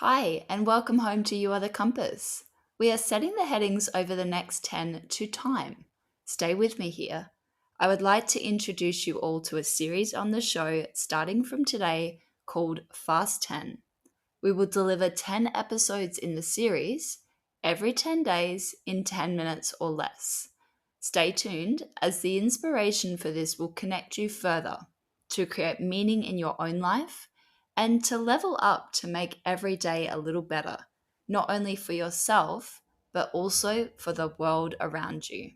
Hi, and welcome home to You Are the Compass. We are setting the headings over the next 10 to time. Stay with me here. I would like to introduce you all to a series on the show starting from today called Fast 10. We will deliver 10 episodes in the series every 10 days in 10 minutes or less. Stay tuned as the inspiration for this will connect you further to create meaning in your own life and to level up to make every day a little better, not only for yourself, but also for the world around you.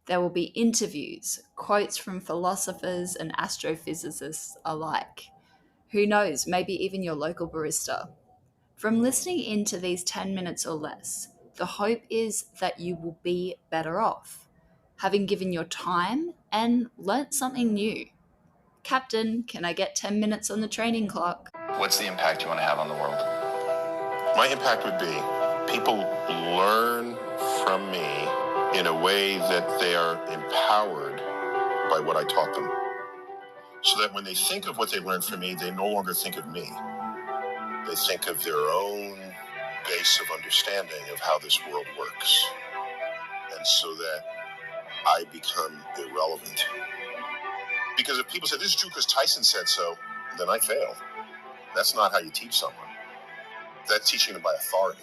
There will be interviews, quotes from philosophers and astrophysicists alike. Who knows, maybe even your local barista. From listening into these 10 minutes or less, the hope is that you will be better off, having given your time and learnt something new. Captain, can I get 10 minutes on the training clock? What's the impact you want to have on the world? My impact would be people learn from me in a way that they are empowered by what I taught them. So that when they think of what they learned from me, they no longer think of me. They think of their own base of understanding of how this world works. And so that I become irrelevant. Because if people say, this is true because Tyson said so, then I failed. That's not how you teach someone. That's teaching them by authority.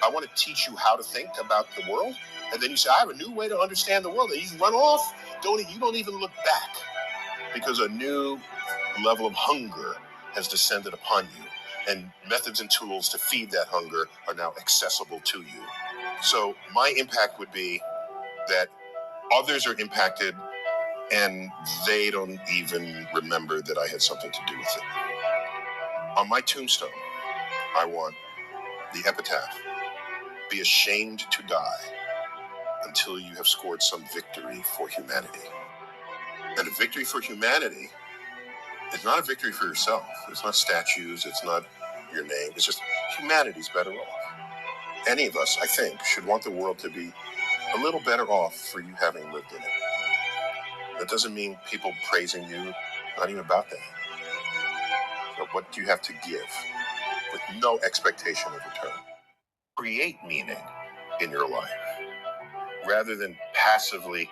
I want to teach you how to think about the world, and then you say, I have a new way to understand the world. And you run off, you don't even look back, because a new level of hunger has descended upon you, and methods and tools to feed that hunger are now accessible to you. So my impact would be that others are impacted, and they don't even remember that I had something to do with it. On my tombstone, I want the epitaph: be ashamed to die until you have scored some victory for humanity. And a victory for humanity is not a victory for yourself. It's not statues. It's not your name. It's just humanity's better off. Any of us, I think, should want the world to be a little better off for you having lived in it. That doesn't mean people praising you, not even about that. So what do you have to give with no expectation of return? Create meaning in your life rather than passively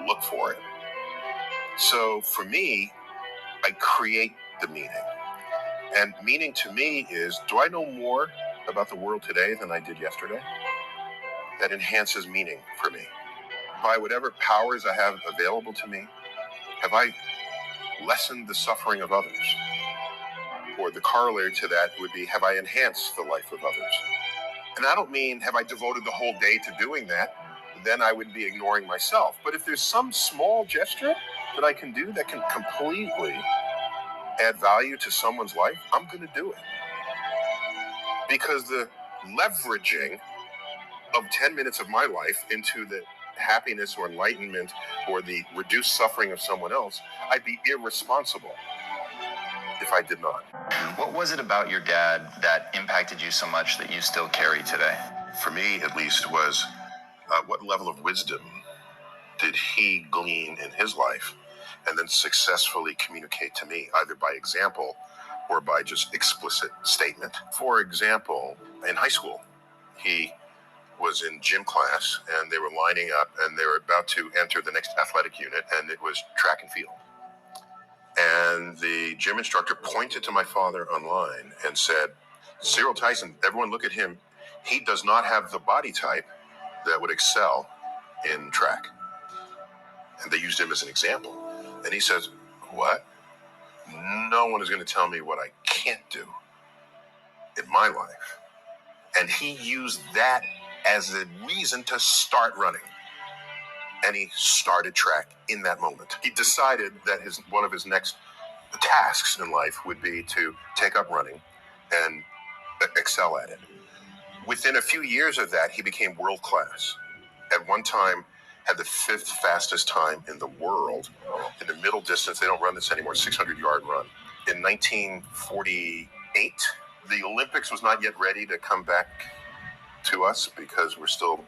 look for it. So for me, I create the meaning. And meaning to me is, do I know more about the world today than I did yesterday? That enhances meaning for me. By whatever powers I have available to me, have I lessened the suffering of others? Or the corollary to that would be, have I enhanced the life of others? And I don't mean, have I devoted the whole day to doing that? Then I would be ignoring myself. But if there's some small gesture that I can do that can completely add value to someone's life, I'm going to do it. Because the leveraging of 10 minutes of my life into the happiness or enlightenment or the reduced suffering of someone else, I'd be irresponsible if I did not. What was it about your dad that impacted you so much that you still carry today? For me, at least, was what level of wisdom did he glean in his life and then successfully communicate to me, either by example or by just explicit statement. For example, in high school, he was in gym class and they were lining up and they were about to enter the next athletic unit, and it was track and field. And the gym instructor pointed to my father online and said, Cyril Tyson, everyone look at him. He does not have the body type that would excel in track. And they used him as an example. And he says, what? No one is going to tell me what I can't do in my life. And he used that as a reason to start running. And he started track in that moment. He decided that one of his next tasks in life would be to take up running and excel at it. Within a few years of that, he became world class. At one time, had the fifth fastest time in the world in the middle distance. They don't run this anymore, 600-yard run. In 1948, the Olympics was not yet ready to come back to us because we're still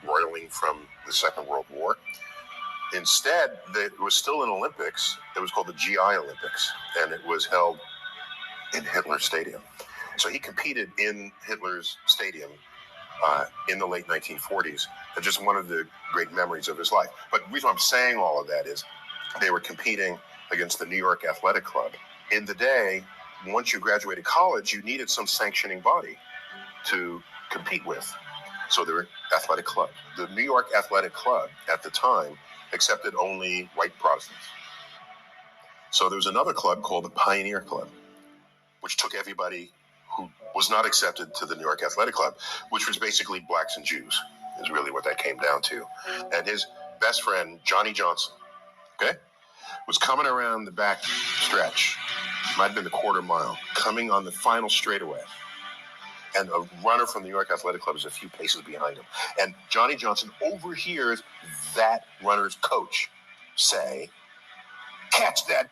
roiling from the Second World War. Instead, it was still an Olympics. It was called the GI Olympics, and it was held in Hitler Stadium. So he competed in Hitler's stadium in the late 1940s. And just one of the great memories of his life. But the reason I'm saying all of that is they were competing against the New York Athletic Club. In the day, once you graduated college, you needed some sanctioning body to compete with. So there were athletic club. The New York Athletic Club at the time accepted only white Protestants. So there was another club called the Pioneer Club, which took everybody who was not accepted to the New York Athletic Club, which was basically blacks and Jews, is really what that came down to. And his best friend, Johnny Johnson, okay, was coming around the back stretch, might have been the quarter mile, coming on the final straightaway. And a runner from the New York Athletic Club is a few paces behind him. And Johnny Johnson overhears that runner's coach say, "Catch that."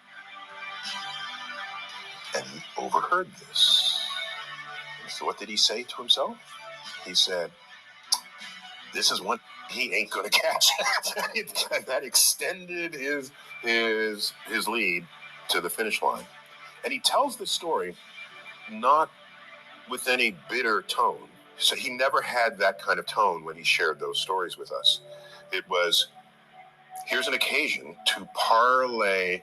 And he overheard this. So what did he say to himself? He said, "This is one he ain't gonna catch." And that extended his lead to the finish line. And he tells the story not with any bitter tone. So he never had that kind of tone when he shared those stories with us. It was, here's an occasion to parlay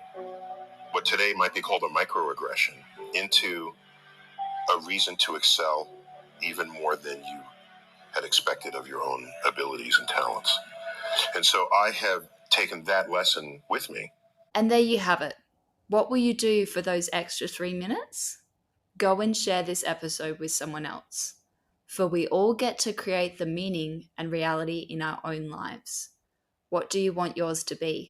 what today might be called a microaggression into a reason to excel even more than you had expected of your own abilities and talents. And so I have taken that lesson with me. And there you have it. What will you do for those extra 3 minutes? Go and share this episode with someone else. For we all get to create the meaning and reality in our own lives. What do you want yours to be?